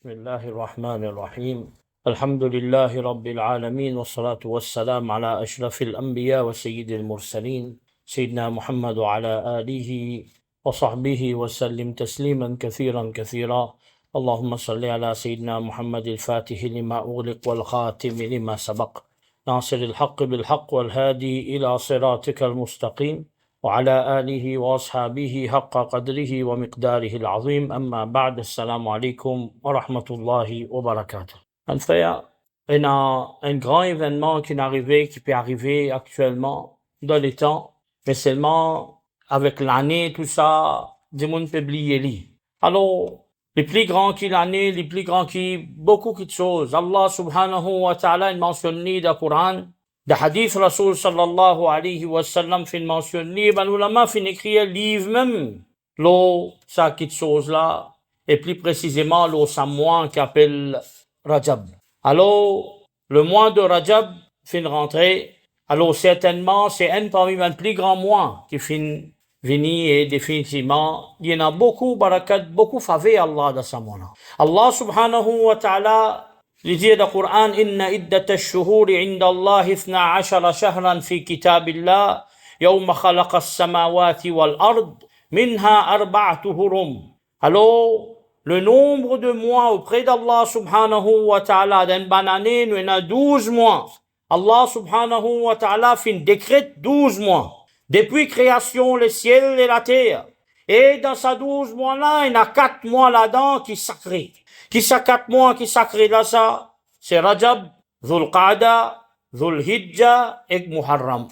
بسم الله الرحمن الرحيم الحمد لله رب العالمين والصلاة والسلام على أشرف الأنبياء وسيد المرسلين سيدنا محمد وعلى آله وصحبه وسلم تسليما كثيرا كثيرا اللهم صل على سيدنا محمد الفاتح لما أغلق والخاتم لما سبق ناصر الحق بالحق والهادي إلى صراطك المستقيم وعلى آله وأصحابه حق قدره ومقداره العظيم أما بعد السلام عليكم ورحمة الله وبركاته. En fait, on a un grand événement qui peut arriver actuellement dans les temps, mais seulement avec l'année, tout ça, du monde peut oublier. Alors, les plus grands qui l'année, les plus grands qui, beaucoup de choses. Allah subhanahu wa ta'ala, il mentionne dans le Coran, de hadith Rasul sallallahu alayhi wa sallam fin mentionné, ben l'ulama fin écrire livre même, l'eau, ça quelque chose là, et plus précisément l'eau ça mois qui appelle Rajab. Alors, le mois de Rajab fin rentrée, alors certainement c'est un parmi les plus grands mois qui fin venir et définitivement, il y en a beaucoup barakat, beaucoup faveur Allah dans ce mois-là. Allah subhanahu wa ta'ala لذي القرآن إن عدة الشهور عند الله 12 شهرا في كتاب الله يوم خلق السماوات والأرض منها 4 هرم. Alors, le nombre de mois auprès d'Allah subhanahu wa ta'ala d'une bonne année, il y en a 12 mois. Allah subhanahu wa ta'ala fait décrète 12 mois. Depuis création, le ciel et la terre. Et dans ces 12 mois-là, il y en a 4 mois là-dedans qui sont sacrés. Qui sont 4 mois qui sont sacrés là, ça, c'est Rajab, Dhul Qa'da, Dhul Hijjah et Muharram.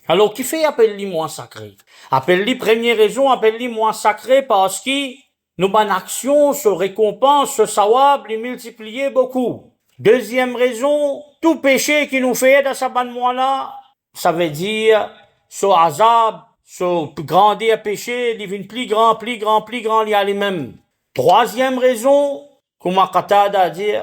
Alors, qui fait appeler les mois sacrés? Appeler première raison, appeler les mois sacrés parce que nos bonnes actions se récompensent, se sawab, les multiplier beaucoup. Deuxième raison, tout péché qui nous fait dans ce bon mois-là, ça veut dire, ce azab, ce grandir péché, il devient plus grand, il y a les mêmes. Troisième raison, comme Qatada a dit,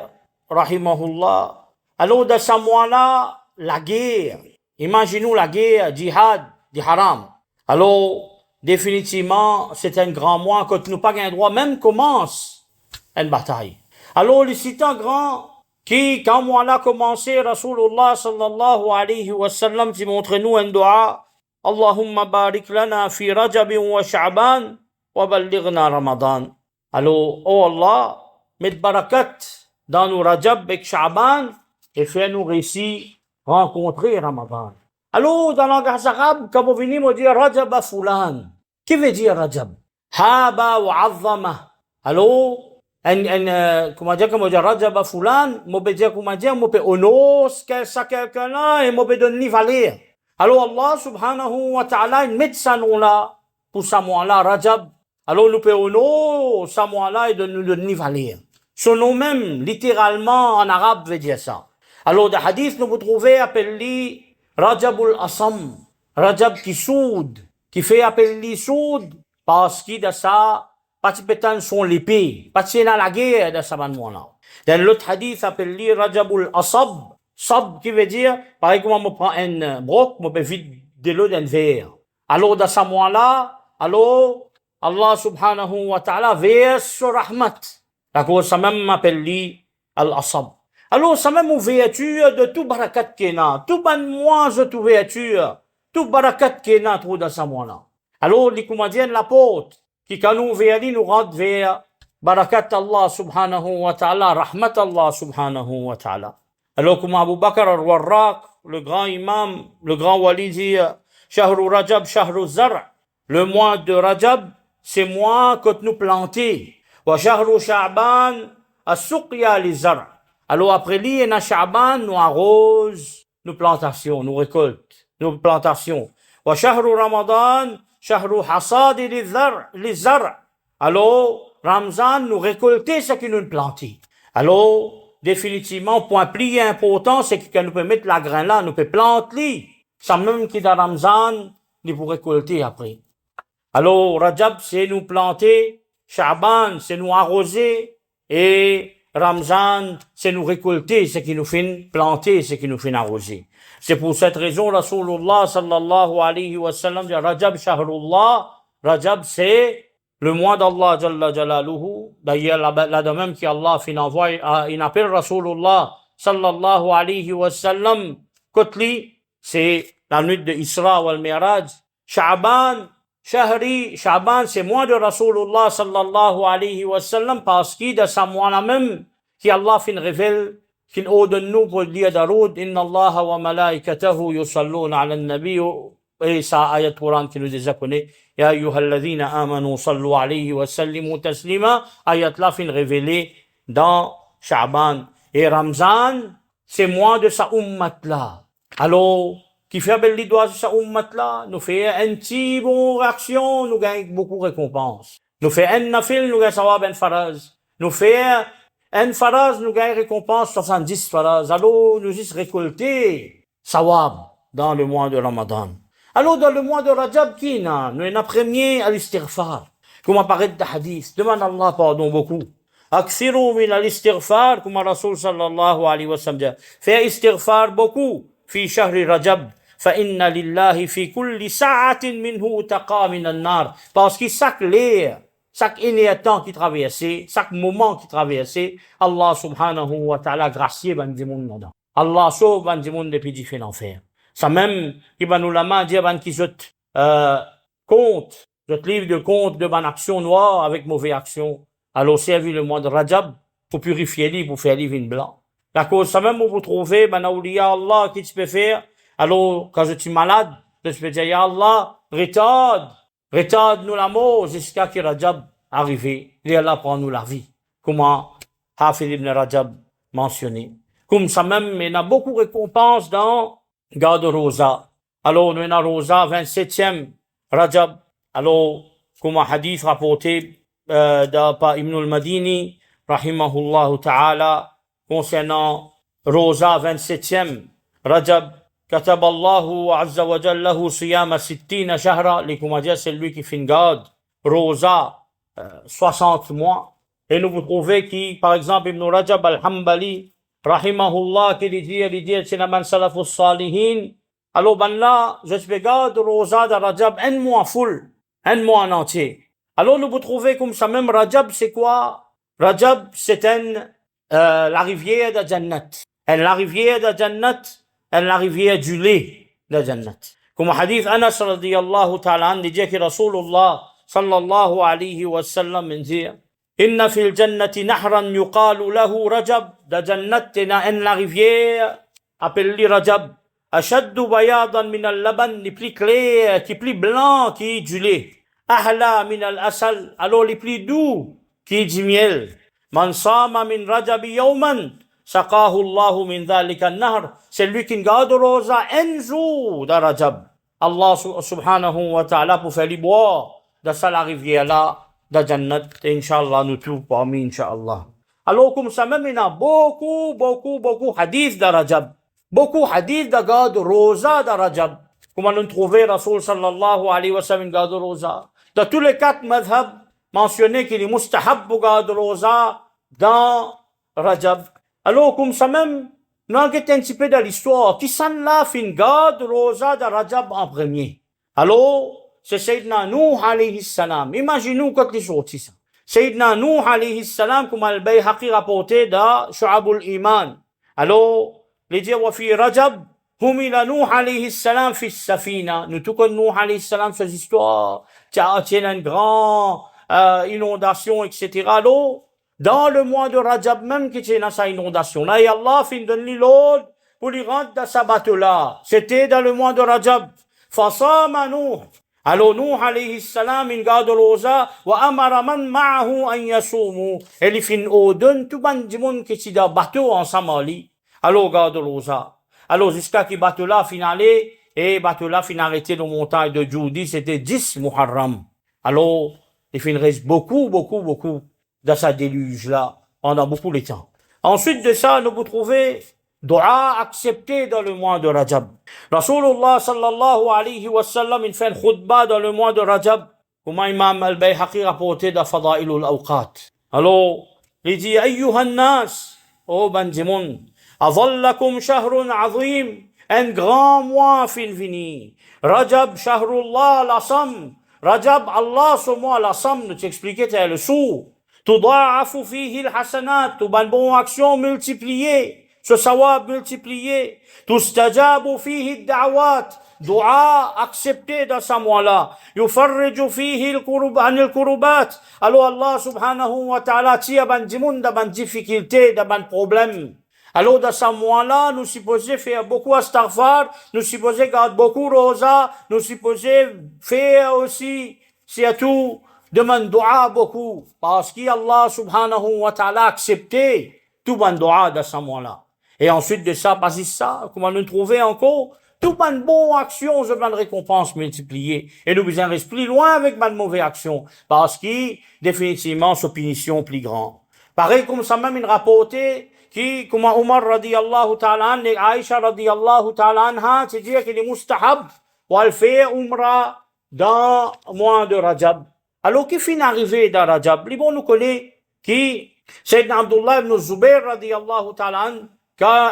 rahimahullah, alors dans ce mois-là, la guerre, imaginons la guerre, djihad, du haram. Alors, définitivement, c'est un grand mois que nous pas un droit, même commence une bataille. Alors, le citant grand, qui, quand mois-là commencé, Rasulullah sallallahu alayhi wa sallam, qui montre nous un dua, Allahumma barik lana fi Rajab wa Sha'ban wa ballighna Ramadan. Alors, oh Allah, mets barakat dans nos Rajab et Sha'ban et fais-nous réussir rencontrer Ramadan. Alors, dans la langage arabe, quand vous venez me dire Rajab Fulan, qui veut dire Rajab? Haba wa Azzama. Alors, comment dire Rajab Fulan, moi peut dire comment dire, moi peut honorer ça quelqu'un-là et moi peut donner valeur. Alors Allah subhanahu wa ta'ala, il met ça nom-là, pour ce mois-là, Rajab. Alors nous pouvons honorer ce mois-là et nous donner valeur. Ce nom même, littéralement, en arabe, veut dire ça. Alors, dans le hadith, nous vous trouvez appelé Rajabul Asam. Rajab qui soude, qui fait appeler soude, parce qu'il de ça, participants sont l'épée, participants dans la guerre de ce mois-là. Dans l'autre hadith, appelé Rajabul Asab. Sab qui veut dire, par exemple, on prend un broc, on peut vite de l'eau d'un verre. Alors, dans ce mois-là, alors, Allah subhanahu wa ta'ala verse rahmat. D'accord, ça même m'appelle al-asab. Alors, ça même ouverture de tout barakat qu'il y a, tout ban mois de tout ouverture, tout barakat qu'il y a trop dans ce mois-là. Alors, les commandants de la porte, qui quand nous ouvrons, nous rentrent vers barakat Allah subhanahu wa ta'ala, rahmat Allah subhanahu wa ta'ala. Alors, comme Abu Bakr al-Warraq, le grand imam, le grand wali dit, Shahru Rajab, Shahru Zar', le mois de Rajab, c'est mois que nous plantons. Wa Shahru Sha'ban, as-suqya li Zar'. Alors, après lui, et na Sha'ban, nous arrose, nos plantations, nous récoltes, nos plantations. Wa Shahru Ramadan, Shahru Hasad li Zar'. Alors, Ramzan, nous récolter ce que nous plantons. Alors, définitivement, point plus important, c'est que nous pouvons mettre la graine là, nous pouvons planter. Ça même qui dans Ramzan, nous pouvons récolter après. Alors, Rajab, c'est nous planter. Sha'ban, c'est nous arroser. Et Ramzan, c'est nous récolter, ce qui nous fait planter, ce qui nous fait arroser. C'est pour cette raison, Rasulullah sallallahu alayhi wa sallam dit Rajab shahrullah. Rajab, c'est le mois d'Allah Jalla Jalaluhu, d'ailleurs là de même qu'Allah fin envoie, il appelle Rasulullah sallallahu alayhi wa sallam, Kotli, c'est la nuit de Isra wal Mi'raj, Sha'ban, Shahri, Sha'ban, c'est mois de Rasulullah sallallahu alayhi wa sallam, parce qu'il de ce mois-là même, qu'Allah fin révèle, qu'il ordonne-nous pour dire Daroud, Inna Allah wa malaikatahu yusalluna ala nabi, et ça, ayat Quran qui nous déjà connaît, Ya ayyuhalladhina amanu sallu alayhi wa sallimu taslima, ayat là fin révélée dans Sha'ban. Et Ramzan, c'est mois de sa ummat-là. Alors, qui fait belle les doigts de sa ummat-là, nous fait un petit bon réaction, nous gagnons beaucoup de récompenses. Nous fait un nafil, nous gagnons sawab un faraz. Nous fait un faraz, nous gagnons récompense 70 faraz. Alors, nous juste récolter sawab dans le mois de Ramadan. Alors, dans le mois de Rajab, qui n'a? Nous avons premier à l'istighfar. Comme apparaît dans le hadith. Demande à Allah pardon beaucoup. Aksiru min al-istighfar, comme Rasul sallallahu alayhi wa sallam dit. Fais istighfar beaucoup. Fi shahri Rajab. Fa inna lillahi fi kulli sa'atin minhu taqa min al-nar. Parce que chaque l'air, chaque temps qui traversait, chaque moment qui traversait, Allah subhanahu wa ta'ala gracié ban di moun nan. Allah sauve ban di moun depuis du fait l'enfer. Ça même, qui va nous la main dire, ban qui jette, compte, jette livre de compte de ban action noire avec mauvaise action. Alors, servi le mois de Rajab, pour purifier lui, pour faire livre blanc. La cause, ça même, vous trouvez, ban awliya Allah, qui tu peux faire. Alors, quand je suis malade, je peux dire, ya Allah, retarde nous la mort jusqu'à que Rajab arrive. Et Allah prend nous la vie. Comment Hafid ibn Rajab mentionné. Comme ça même, il y a beaucoup de récompenses dans Garde Rosa. Alors, nous avons Rosa 27e Rajab. Alors, comme un hadith rapporté par Ibn al-Madini, rahimahullah ta'ala, concernant Rosa 27e Rajab, كتب الله عز وجل له صيام 60 شهرا, les commandants, c'est lui qui fait une garde Rosa 60 mois. Et nous vous trouvez qui, par exemple, Ibn Rajab al-Hambali, rahimahullah, qui dit, c'est la man salafus salihin. Alors, ben là, je fais garde Rosa de Rajab, un mois full, un mois en entier. Alors, nous vous trouvez comme ça, même Rajab, c'est quoi? Rajab, c'est la rivière de Jannat. Et la rivière de Jannat, la rivière du lait de Jannat. Comme hadith Anas radiyallahu ta'ala, dit que Rasulullah sallallahu alayhi wa sallam dit, Inna fil jannati nahran yuqalu lahu Rajab, de Jannat, la rivière, appelée Rajab, ashaddu bayadan min al-laban, les plus clairs, qui plus blanc, qui est du lait. Ahla min al-asal, alors les plus doux, qui est du miel. Man sama min Rajabi yawman, Saqahu Allahu min dhalika an-nahr, c'est lui qui garde rosa un jour de Rajab. Allah subhanahu wa ta'ala pour faire boire de ça la rivière là, de Jannat, Inch'Allah, nous tous parmi, Inch'Allah. Alors, comme ça même, il y a beaucoup hadith de Rajab. Beaucoup hadith de garde rosa de Rajab. Comment nous trouver Rasul sallallahu alayhi wa sallam garde rosa. De tous les 4 madhab mentionnés qu'il est mustahab pour garde rosa dans Rajab. Alors, comme ça même, nous avons un petit peu de l'histoire. Qui s'en là fait une garde rosa de Rajab en premier? Alors, c'est Sayyidina Nuh alayhi salam. Imaginez-nous quand les sorti ça. Sayyidina Nuh alayhi salam, comme al-Bayhaqi rapporté dans Shu'abul Iman. Alors, les dire, wa fi Rajab, humila Nuh alayhi salam fi safina. Nous tout comme Nuh alayhi salam, ces histoires, tiens, une grande inondation, etc. Alors, dans le mois de Rajab même, qui était dans sa inondation, là, et Allah fin donne l'ordre pour lui rendre dans sa bateau-là. C'était dans le mois de Rajab. Fasama Nuh. Alors, Nuh alayhi salam, il garde rosa, wa amara man ma'ahu an yasumu. Et il fin ordonne tout le monde qui était dans le bateau en Somalie. Alors, garde rosa. Alors, jusqu'à ce bateau-là fin allé, et bateau-là fin arrêté dans la montagne de Joudi, c'était 10 Muharram. Alors, il fin reste beaucoup dans sa déluge-là, pendant beaucoup de temps. Ensuite de ça, nous vous trouvez dua accepté dans le mois de Rajab. Rasulullah sallallahu alayhi wa sallam, il fait une khutbah dans le mois de Rajab, comme Imam al-Bayhaqi rapporté dans Fadailul Awqat. Alors, il dit, Ayyuhan nas, oh bandimoun, Adhallakum shahrun azim, un grand mois fin vini. Rajab shahrullah l'asam, Rajab, Allah, ce mois, la somme, nous t'expliquait, c'est le sou. Tuda'afu fihi al-hasanat, tu ban bon action multipliée, ce sawab multiplié. Tustajabu fihi ad-da'awat, dua accepté dans ce mois-là. Yufarriju fihi al-kurubat. Alors Allah subhanahu wa ta'ala tire ban dimoun da ban difficulté, da ban problème. Alors, dans ce mois-là, nous supposons faire beaucoup astaghfar, nous supposons garder beaucoup rosa, nous supposons faire aussi, surtout, demander dua beaucoup. Parce qu'Allah subhanahu wa ta'ala a accepté tout ban dua dans ce mois-là. Et ensuite de ça, pas ça, comment nous trouver encore, tout ban bonne action, je ban récompense multipliée. Et nous besoin rester plus loin avec ban mauvaise action. Parce que, définitivement, c'est punition plus grande. Pareil comme ça même, il rapporté, qui, comme Omar radiyallahu ta'ala et Aïcha radiyallahu ta'ala anha, c'est-à-dire qu'il est mustahab pour faire umrah dans le mois de Rajab. Alors, qui finit arrivé dans Rajab? Les bons nous connaissent qui, Sayyidina Abdullah ibn Zubair radiyallahu ta'ala quand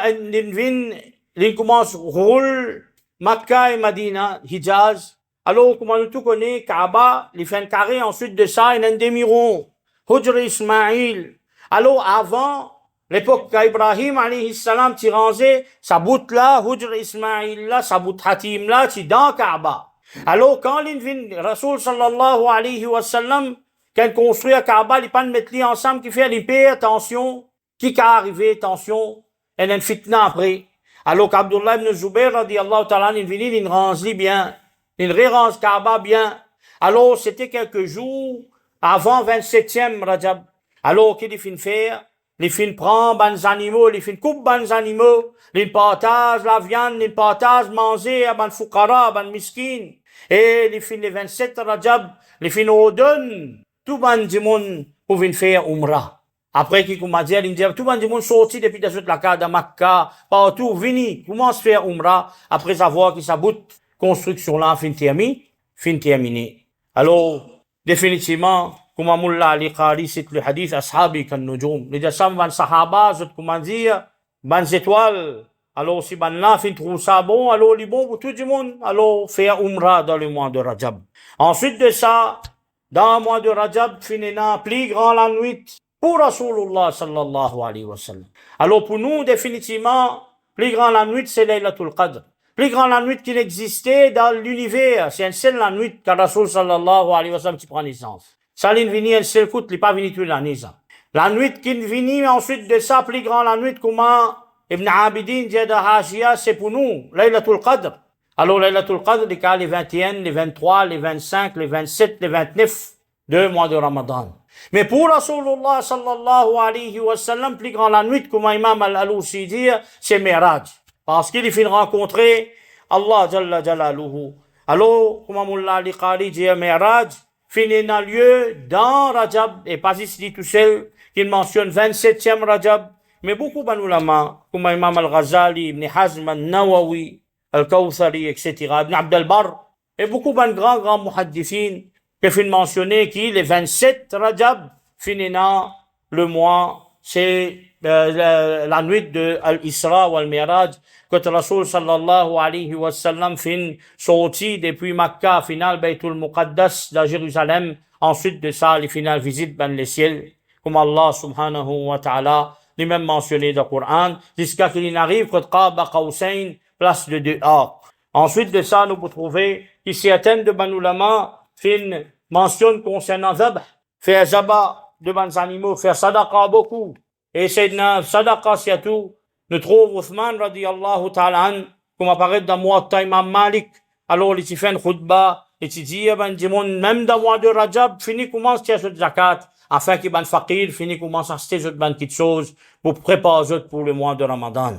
il commence roule Makkah et Madina, Hijaz. Alors, comme nous tous connaissons, Kaaba, il fait un carré, ensuite de ça, il y a un demi-rond. Hujr Ismail. Alors, avant, l'époque qu'Ibrahim, alayhi salam, t'y rangeait, sa bout là, Hujr Ismail là, sa bout Hatim là, t'y dans Kaaba. Alors, quand l'Invin, Rasoul sallallahu alayhi wa sallam, quand il construit à Kaaba, il pas de mettre les ensemble, qui fait l'épée, attention, qui a arrivé, attention, et il y a une fitna après. Alors qu'Abdullah ibn Zubair, radiyallahu ta'ala, il vient, il range bien, il rérange Kaaba bien. Alors, c'était quelques jours avant 27e Rajab. Alors, qu'il fin faire? Les fins prend ban animaux, les fins coupe ban animaux, les partage la viande, les partage manger à ban fukara, ban miskin. Et les fins les 27 Rajab, les fins ordonnent, tout ban du monde pour venir faire umrah. Après qu'il commence à dire, tout le monde sorti depuis la carte de Makkah, partout, vini, commence à faire umrah, après avoir que sa bout construction là, fin terminé. Alors, définitivement, comme Mullah Ali Qari cite le hadith, Ashabi kan nujum. Les descendants van sahaba, comment dire, ban étoiles. Alors, si ban là, fin trouve ça bon, alors, les bons pour tout le monde, alors, faire umrah dans le mois de Rajab. Ensuite de ça, dans le mois de Rajab, finina, plus grand la nuit, pour Rasulullah sallallahu alayhi wa sallam. Alors pour nous, définitivement, plus grand la nuit, c'est Laylatul Qadr. Plus grand la nuit qu'il existait dans l'univers, c'est un seul la nuit que Rasul sallallahu alayhi wa sallam qui prend naissance. Ça, il vient un seul coup, il n'est pas venu toute l'année, ça. La nuit qu'il vient, ensuite de ça, plus grand la nuit, comment Ibn Abidin dit de Hashia, c'est pour nous, Laylatul Qadr. Alors Laylatul Qadr, les 21, les 23, les 25, les 27, les 29, 2 mois de Ramadan. Mais pour Rasulullah sallallahu alayhi wa sallam, plus grand la nuit, comme Imam al-Alousi dit, c'est Mi'raj. Parce qu'il finit rencontrer Allah Jalla Jalaluhu. Alors, comme Mullah Ali Qari dit, Mi'raj, finit dans lieu dans Rajab, et pas ici tout seul, qu'il mentionne 27e Rajab, mais beaucoup d'ulama, comme Imam al-Ghazali, Ibn Hazm al-Nawawi, al-Kawthari, etc., Ibn Abd al-Barr, et beaucoup de grands muhaddithin, que fin mentionner qui les 27 Rajab finina le mois, c'est la nuit de Al-Isra ou Al-Miraj, que Rasul sallallahu alayhi wa sallam fin sorti depuis Makkah, final Baytul Muqaddas de Jérusalem, ensuite de ça, les finales visites dans les ciels, comme Allah subhanahu wa ta'ala, lui-même mentionné dans le Coran, jusqu'à qu'il n'arrive que Qaba Qawsayn, place de 2 arcs. Ensuite de ça, nous pouvons trouver que certaines de Banulama fin mentionne concernant Zabh, faire Zabah de bons animaux, faire Sadaqa beaucoup. Et Sayyidina Sadaqa surtout, nous trouve Uthman radiyallahu ta'ala comme apparaît dans le mois de Imam Malik. Alors, il fait une khutbah, et il dit, même dans le mois de Rajab, fini commence à faire zakat, afin qu'il y ait un fakir, fini commence à acheter une petite chose pour préparer pour le mois de Ramadan.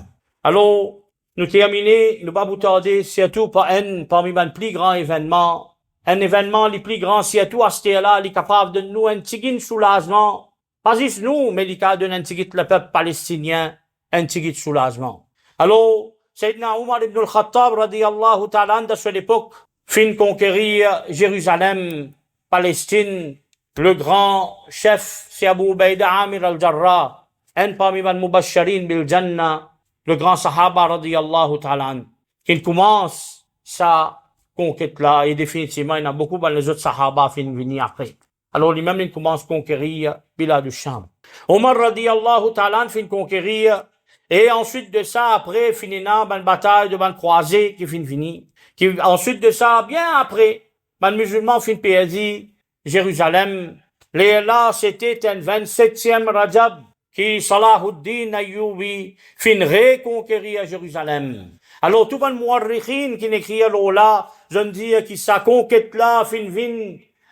Alors, nous terminons, nous pas vous tarder, surtout parmi les plus grands événements. Un événement le plus grand, surtout à ce là, il est capable de nous un petit soulagement. Pas juste nous, mais il est capable de donner un petit le peuple palestinien, un petit soulagement. Alors, Sayyidina Omar ibn al-Khattab, radiyallahu ta'ala, de cette époque, fin conquérir Jérusalem, Palestine, le grand chef, c'est Abu Ubaida Amir al-Jarrah, un parmi les Mubashirin bil Jannah, le grand Sahaba, radiyallahu ta'ala, qui commence sa conquête là, et définitivement, il y en a beaucoup dans les autres Sahaba qui viennent venir après. Alors, lui-même, il commence à conquérir Bilad du-Sham. Omar radiyallahu ta'ala fin conquérir, et ensuite de ça, après, finina, une bataille de ban croisée qui finit. Ensuite de ça, bien après, ban musulman fin perdu Jérusalem. Là, c'était un 27e Rajab qui Salahuddin Ayyubi fin reconquérir Jérusalem. Alors, tout le muarrikhin qui n'écrit là, je me dis que sa conquête là, fin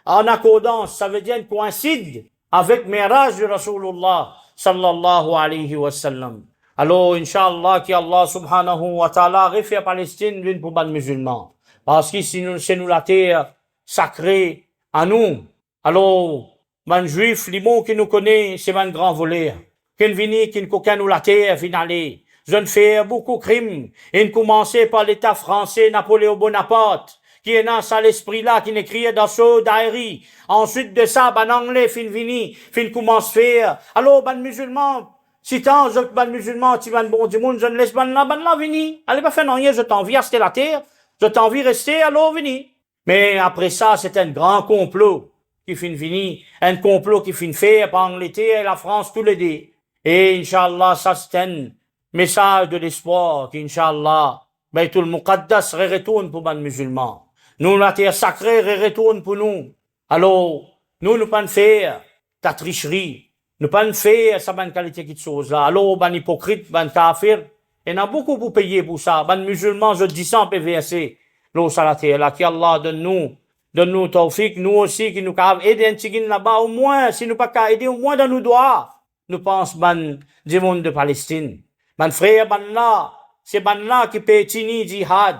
en accordance, ça veut dire coïncide avec Miraj de Rasulullah sallallahu alayhi wa sallam. Alors, Inch'Allah, que Allah subhanahu wa ta'ala refait Palestine l'une pour les musulmans. Parce que c'est nous la terre sacrée à nous. Alors, les juifs, les mots qui nous connaissent, c'est un grand voleur. Qui vient, qui ne nous la terre, finalement. Je ne fais beaucoup de crimes. Et commencer par l'État français, Napoléon Bonaparte, qui est dans ça l'esprit-là, qui n'écrit dans ce diary. Ensuite de ça, ben anglais, fin commence à faire. Alors, ben musulman, si tant, ben musulman, tu vas bon du monde, je ne laisse ben là, venir. Allez, pas faire rien, je t'envie à rester la terre. Je t'envie rester, alors, venir. Mais après ça, c'est un grand complot qui finit, un complot qui finit faire par l'Angleterre et la France tous les deux. Et, Inch'Allah, ça, c'est un message de l'espoir qu'Inch'Allah, Baytul Muqaddas retourne pour les musulmans. Nous, la terre sacrée retourne pour nous. Alors, nous ne pas faire ta tricherie. Nous pas faire ça, bonne qualité de choses là. Alors, ben hypocrite, ben kafir. Il y en a beaucoup pour payer pour ça. Ben musulmans, je dis ça, on peut verser l'eau sur la terre là. Qu'Allah donne-nous tawfiq, nous aussi, qui nous capable aider un tigin là-bas, au moins, si nous pas qu'à aider, au moins dans nos doigts. Nous pensons, ben, du monde de Palestine. Ben frère, ben là, c'est ben là qui peut tenir jihad.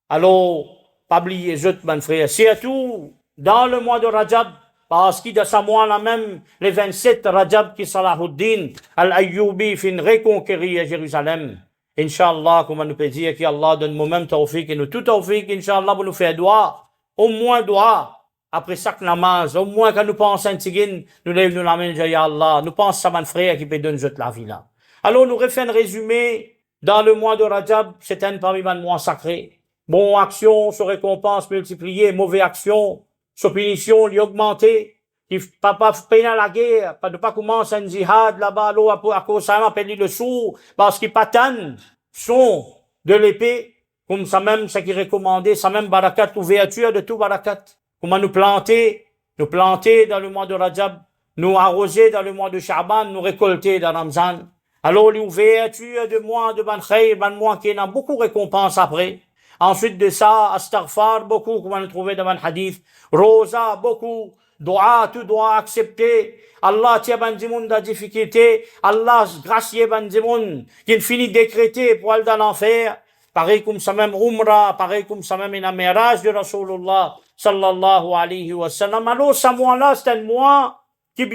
Alors, pas oublier, ben frère, surtout dans le mois de Rajab, parce qu'il de ce mois-là même, les 27 Rajab qui Salahuddin al-Ayyubi fin reconquérir Jérusalem. Inch'Allah, comme on nous peut dire qu'Allah donne nous-mêmes tawfiq et nous tout tawfiq, Inch'Allah, pour nous faire doigt, au moins doigt, après chaque namaz, au moins quand nous pensons à un tigin, nous lève nous la main, ya Allah, nous pensons à mon frère qui peut donner la vie là. Alors, nous refait un résumé, dans le mois de Rajab, c'est un parmi les mois sacrés. Bon action, se récompense multipliée, mauvaise action, se punition, lui augmenter, qui pas peine à la guerre, pas de pas commencer un jihad là-bas, l'eau à cause ça m'a le sourd, parce qu'il patane, son de l'épée, comme ça même, ce qui est recommandé, ça même barakat, ouverture de tout barakat. Comment nous planter dans le mois de Rajab, nous arroser dans le mois de Sha'ban, nous récolter dans Ramzan. Alors, l'ouverture de mois de Ban Khayr, Ban mois qui a beaucoup de récompenses après. Ensuite de ça, astaghfar, beaucoup, comme on a trouvé dans le hadith. Rosa, beaucoup. Dua, tout doit accepter. Allah, tient ban dimoun de difficulté. Allah, gracier ban dimoun, qui finit décrété pour aller dans l'enfer. Pareil comme ça même Umrah, pareil comme ça même un mirage de Rasulullah, sallallahu alayhi wa sallam. Alors, ce mois-là, c'est un mois qui,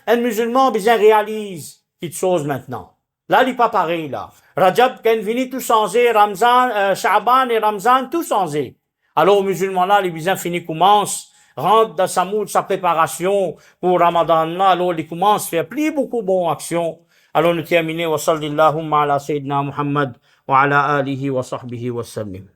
un musulman, réalise quelque chose maintenant. Là, il n'est pas pareil, là. Rajab, quand vini tout changé, Ramzan, Sha'ban et Ramzan, tout changé. Alors, aux musulmans, là, les bizarres fini commence, rentre dans sa mood, sa préparation pour Ramadan, là, alors, il commence à faire plus beaucoup de bonnes actions. Alors, nous terminons, wa sallallahu ala sayyidina Muhammad, wa ala alihi wa sahbihi wa sallim.